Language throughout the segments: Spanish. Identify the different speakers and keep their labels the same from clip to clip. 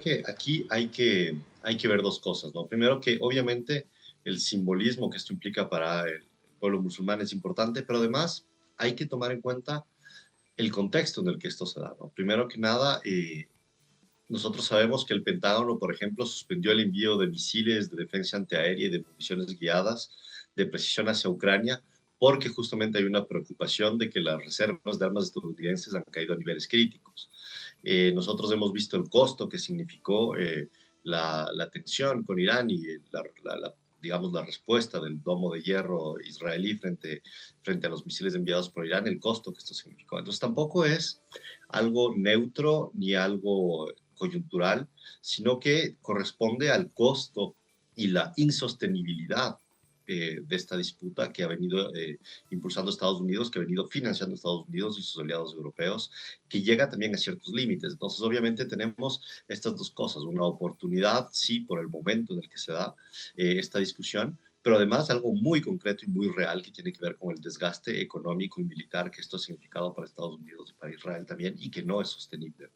Speaker 1: que aquí hay que ver dos cosas, ¿no? Primero que obviamente el simbolismo que esto implica para el pueblo musulmán es importante, pero además hay que tomar en cuenta el contexto en el que esto se da, ¿no? Primero que nada, nosotros sabemos que el Pentágono, por ejemplo, suspendió el envío de misiles de defensa antiaérea y de municiones guiadas de precisión hacia Ucrania, porque justamente hay una preocupación de que las reservas de armas estadounidenses han caído a niveles críticos. Nosotros hemos visto el costo que significó la tensión con Irán y digamos, la respuesta del domo de hierro israelí frente a los misiles enviados por Irán, el costo que esto significó. Entonces tampoco es algo neutro ni algo coyuntural, sino que corresponde al costo y la insostenibilidad de esta disputa que ha venido impulsando Estados Unidos, que ha venido financiando Estados Unidos y sus aliados europeos, que llega también a ciertos límites. Entonces, obviamente tenemos estas dos cosas, una oportunidad, sí, por el momento en el que se da esta discusión, pero además algo muy concreto y muy real que tiene que ver con el desgaste económico y militar que esto ha significado para Estados Unidos y para Israel también, y que no es sostenible.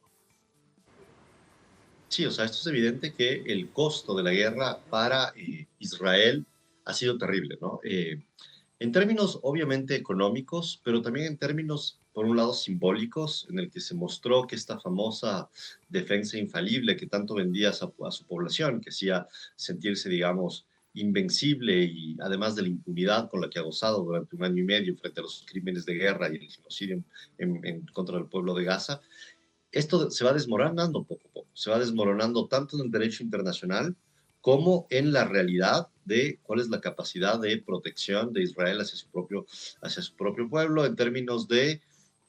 Speaker 1: Sí, o sea, esto es evidente que el costo de la guerra para Israel ha sido terrible, ¿no? En términos obviamente económicos, pero también en términos, por un lado, simbólicos, en el que se mostró que esta famosa defensa infalible que tanto vendía a su población, que hacía sentirse, digamos, invencible y además de la impunidad con la que ha gozado durante un año y medio frente a los crímenes de guerra y el genocidio en contra del pueblo de Gaza, esto se va desmoronando poco a poco, se va desmoronando tanto en el derecho internacional como en la realidad de cuál es la capacidad de protección de Israel hacia su propio pueblo en términos de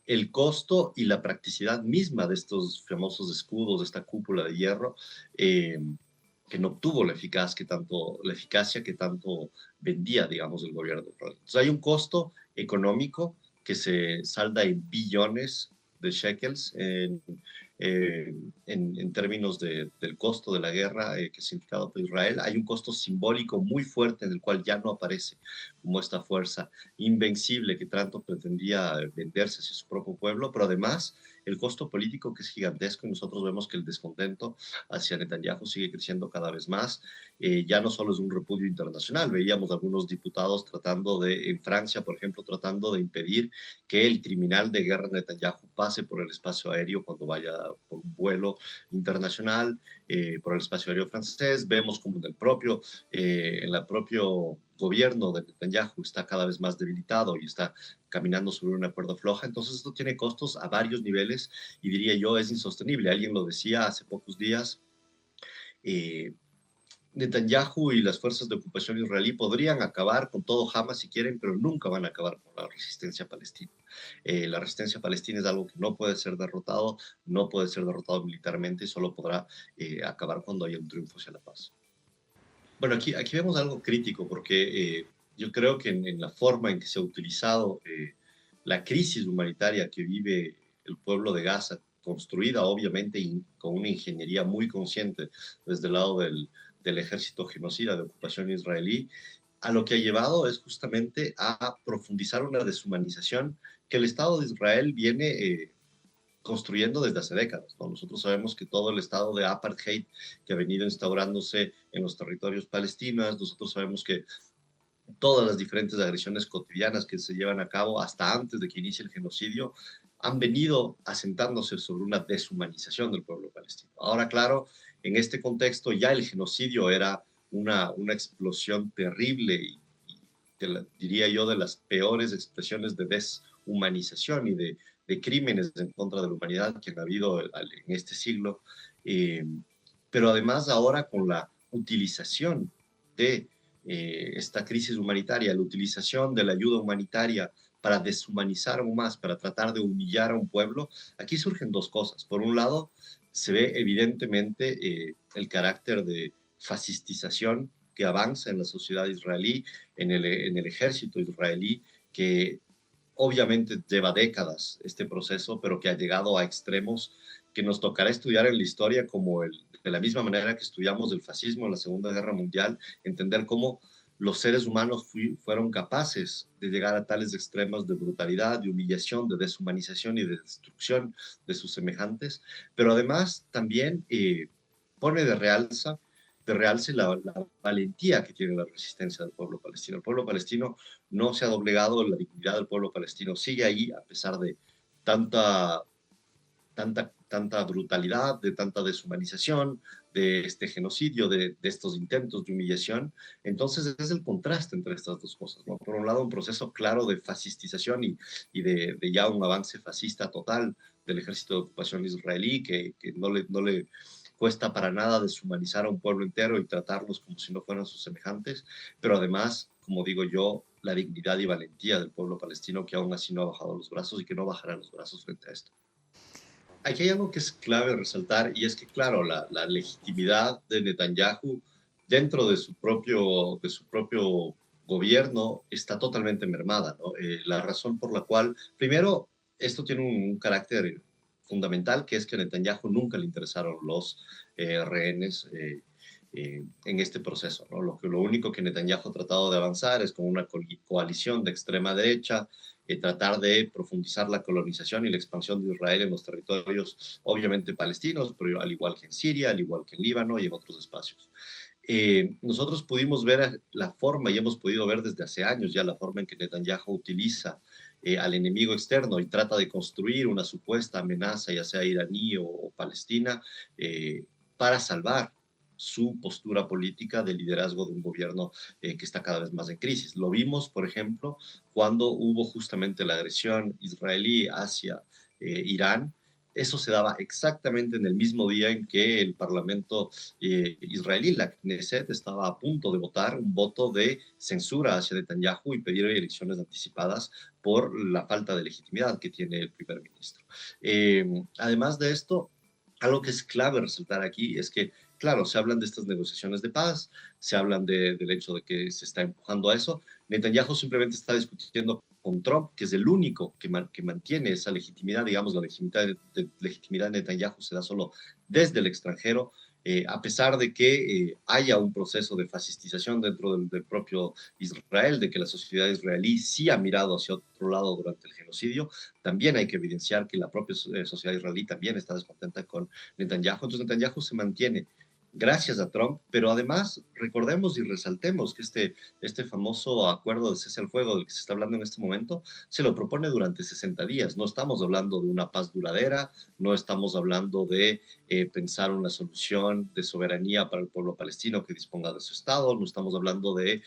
Speaker 1: el costo y la practicidad misma de estos famosos escudos, de esta cúpula de hierro, eh, que no obtuvo la eficacia que tanto vendía, digamos, el gobierno. Entonces hay un costo económico que se salda en billones de shekels en términos del costo de la guerra que ha significado para Israel. Hay un costo simbólico muy fuerte en el cual ya no aparece como esta fuerza invencible que tanto pretendía venderse hacia su propio pueblo, pero además el costo político que es gigantesco y nosotros vemos que el descontento hacia Netanyahu sigue creciendo cada vez más. Ya no solo es un repudio internacional, veíamos algunos diputados en Francia, por ejemplo, tratando de impedir que el criminal de guerra Netanyahu pase por el espacio aéreo cuando vaya por un vuelo internacional, por el espacio aéreo francés. Vemos como en el propio gobierno de Netanyahu está cada vez más debilitado y está caminando sobre una cuerda floja. Entonces esto tiene costos a varios niveles y diría yo es insostenible. Alguien lo decía hace pocos días. Eh, Netanyahu y las fuerzas de ocupación israelí podrían acabar con todo Hamas si quieren, pero nunca van a acabar con la resistencia palestina. La resistencia palestina es algo que no puede ser derrotado, no puede ser derrotado militarmente y solo podrá acabar cuando haya un triunfo hacia la paz. Bueno, aquí vemos algo crítico porque yo creo que en la forma en que se ha utilizado la crisis humanitaria que vive el pueblo de Gaza, construida obviamente con una ingeniería muy consciente desde el lado del ejército genocida de ocupación israelí, a lo que ha llevado es justamente a profundizar una deshumanización que el Estado de Israel viene construyendo desde hace décadas, ¿no? Nosotros sabemos que todo el estado de apartheid que ha venido instaurándose en los territorios palestinos, nosotros sabemos que todas las diferentes agresiones cotidianas que se llevan a cabo hasta antes de que inicie el genocidio han venido asentándose sobre una deshumanización del pueblo palestino. Ahora, claro, en este contexto ya el genocidio era una explosión terrible diría yo, de las peores expresiones de deshumanización y de crímenes en contra de la humanidad que han habido en este siglo. Eh, pero además ahora con la utilización de esta crisis humanitaria, la utilización de la ayuda humanitaria para deshumanizar aún más, para tratar de humillar a un pueblo, aquí surgen dos cosas. Por un lado, se ve evidentemente el carácter de fascistización que avanza en la sociedad israelí, en el ejército israelí, que obviamente lleva décadas este proceso, pero que ha llegado a extremos que nos tocará estudiar en la historia como de la misma manera que estudiamos el fascismo en la Segunda Guerra Mundial, entender cómo los seres humanos fueron capaces de llegar a tales extremos de brutalidad, de humillación, de deshumanización y de destrucción de sus semejantes, pero además también pone de realce la valentía que tiene la resistencia del pueblo palestino. El pueblo palestino no se ha doblegado, la dignidad del pueblo palestino sigue ahí a pesar de tanta tanta brutalidad, de tanta deshumanización, de este genocidio, de estos intentos de humillación. Entonces es el contraste entre estas dos cosas, ¿no? Por un lado, un proceso claro de fascistización y de ya un avance fascista total del ejército de ocupación israelí, que no le cuesta para nada deshumanizar a un pueblo entero y tratarlos como si no fueran sus semejantes, pero además, como digo yo, la dignidad y valentía del pueblo palestino que aún así no ha bajado los brazos y que no bajará los brazos frente a esto. Aquí hay algo que es clave resaltar y es que, claro, la legitimidad de Netanyahu dentro de su propio gobierno está totalmente mermada, ¿no? La razón por la cual, primero, esto tiene un carácter fundamental, que es que a Netanyahu nunca le interesaron los rehenes en este proceso, ¿no? Lo único que Netanyahu ha tratado de avanzar es con una coalición de extrema derecha, tratar de profundizar la colonización y la expansión de Israel en los territorios, obviamente palestinos, pero al igual que en Siria, al igual que en Líbano y en otros espacios. Nosotros pudimos ver la forma y hemos podido ver desde hace años ya la forma en que Netanyahu utiliza al enemigo externo y trata de construir una supuesta amenaza, ya sea iraní o palestina, para salvar su postura política de liderazgo de un gobierno que está cada vez más en crisis. Lo vimos, por ejemplo, cuando hubo justamente la agresión israelí hacia Irán. Eso se daba exactamente en el mismo día en que el Parlamento israelí, la Knesset, estaba a punto de votar un voto de censura hacia Netanyahu y pedir elecciones anticipadas por la falta de legitimidad que tiene el primer ministro. Además de esto, algo que es clave resaltar aquí es que, claro, se hablan de estas negociaciones de paz, se hablan del hecho de que se está empujando a eso. Netanyahu simplemente está discutiendo con Trump, que es el único que mantiene esa legitimidad, digamos, la legitimidad de Netanyahu se da solo desde el extranjero, a pesar de que haya un proceso de fascistización dentro del propio Israel, de que la sociedad israelí sí ha mirado hacia otro lado durante el genocidio, también hay que evidenciar que la propia sociedad israelí también está descontenta con Netanyahu. Entonces Netanyahu se mantiene gracias a Trump, pero además recordemos y resaltemos que este famoso acuerdo de cese al fuego del que se está hablando en este momento se lo propone durante 60 días. No estamos hablando de una paz duradera, no estamos hablando de pensar una solución de soberanía para el pueblo palestino que disponga de su Estado, no estamos hablando de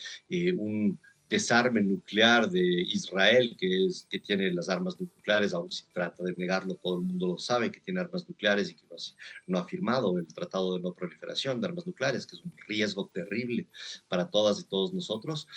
Speaker 1: un desarme nuclear de Israel, que tiene las armas nucleares, aún si trata de negarlo, todo el mundo lo sabe, que tiene armas nucleares y que no ha firmado el Tratado de No Proliferación de Armas Nucleares, que es un riesgo terrible para todas y todos nosotros.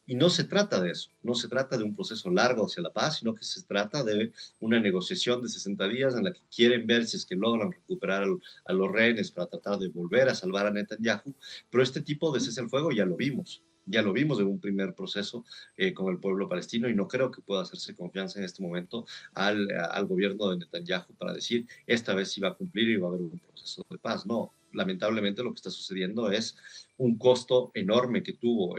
Speaker 1: Y no se trata de eso, no se trata de un proceso largo hacia la paz, sino que se trata de una negociación de 60 días en la que quieren ver si es que logran recuperar a los rehenes para tratar de volver a salvar a Netanyahu, pero este tipo de cese al fuego ya lo vimos en un primer proceso con el pueblo palestino y no creo que pueda hacerse confianza en este momento al gobierno de Netanyahu para decir esta vez sí va a cumplir y va a haber un proceso de paz. No, lamentablemente lo que está sucediendo es un costo enorme que tuvo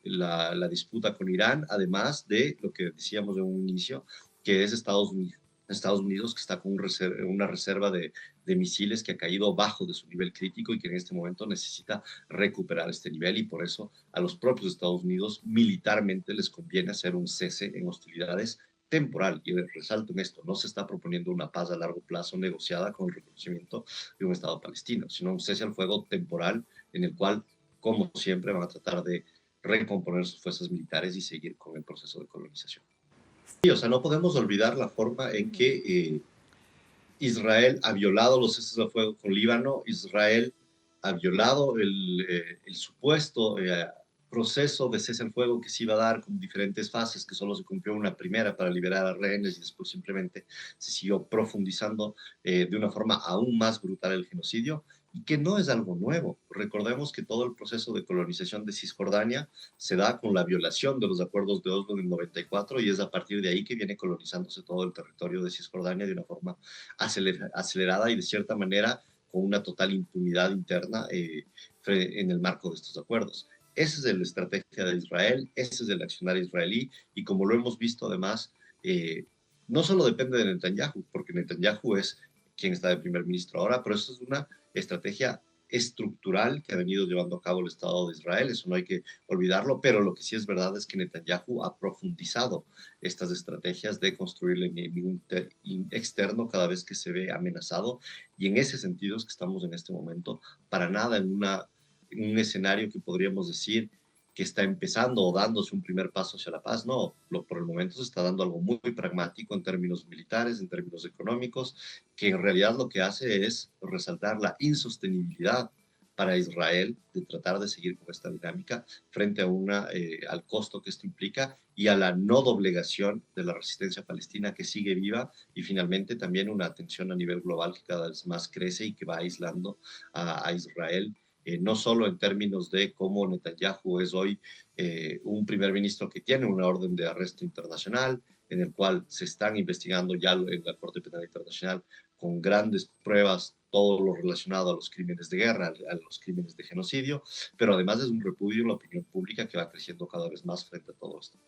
Speaker 1: la disputa con Irán, además de lo que decíamos en un inicio, que es Estados Unidos que está con una reserva de misiles que ha caído bajo de su nivel crítico y que en este momento necesita recuperar este nivel y por eso a los propios Estados Unidos militarmente les conviene hacer un cese en hostilidades temporal. Y resalto en esto, no se está proponiendo una paz a largo plazo negociada con el reconocimiento de un Estado palestino, sino un cese al fuego temporal en el cual, como siempre, van a tratar de recomponer sus fuerzas militares y seguir con el proceso de colonización. Sí, o sea, no podemos olvidar la forma en que Israel ha violado los ceses de fuego con Líbano, Israel ha violado el supuesto proceso de cese al fuego que se iba a dar con diferentes fases, que solo se cumplió una primera para liberar a rehenes y después simplemente se siguió profundizando de una forma aún más brutal el genocidio y que no es algo nuevo. Recordemos que todo el proceso de colonización de Cisjordania se da con la violación de los acuerdos de Oslo del 94 y es a partir de ahí que viene colonizándose todo el territorio de Cisjordania de una forma acelerada y de cierta manera con una total impunidad interna en el marco de estos acuerdos. Esa es la estrategia de Israel, ese es el accionar israelí y como lo hemos visto además, no solo depende de Netanyahu, porque Netanyahu es quien está de primer ministro ahora, pero eso es una estrategia estructural que ha venido llevando a cabo el Estado de Israel, eso no hay que olvidarlo, pero lo que sí es verdad es que Netanyahu ha profundizado estas estrategias de construir el enemigo externo cada vez que se ve amenazado, y en ese sentido es que estamos en este momento para nada en un escenario que podríamos decir que está empezando o dándose un primer paso hacia la paz. No, por el momento se está dando algo muy, muy pragmático en términos militares, en términos económicos, que en realidad lo que hace es resaltar la insostenibilidad para Israel de tratar de seguir con esta dinámica frente a al costo que esto implica y a la no doblegación de la resistencia palestina que sigue viva, y finalmente también una tensión a nivel global que cada vez más crece y que va aislando a Israel, no solo en términos de cómo Netanyahu es hoy un primer ministro que tiene una orden de arresto internacional, en el cual se están investigando ya en la Corte Penal Internacional con grandes pruebas todo lo relacionado a los crímenes de guerra, a los crímenes de genocidio, pero además es un repudio en la opinión pública que va creciendo cada vez más frente a todo esto.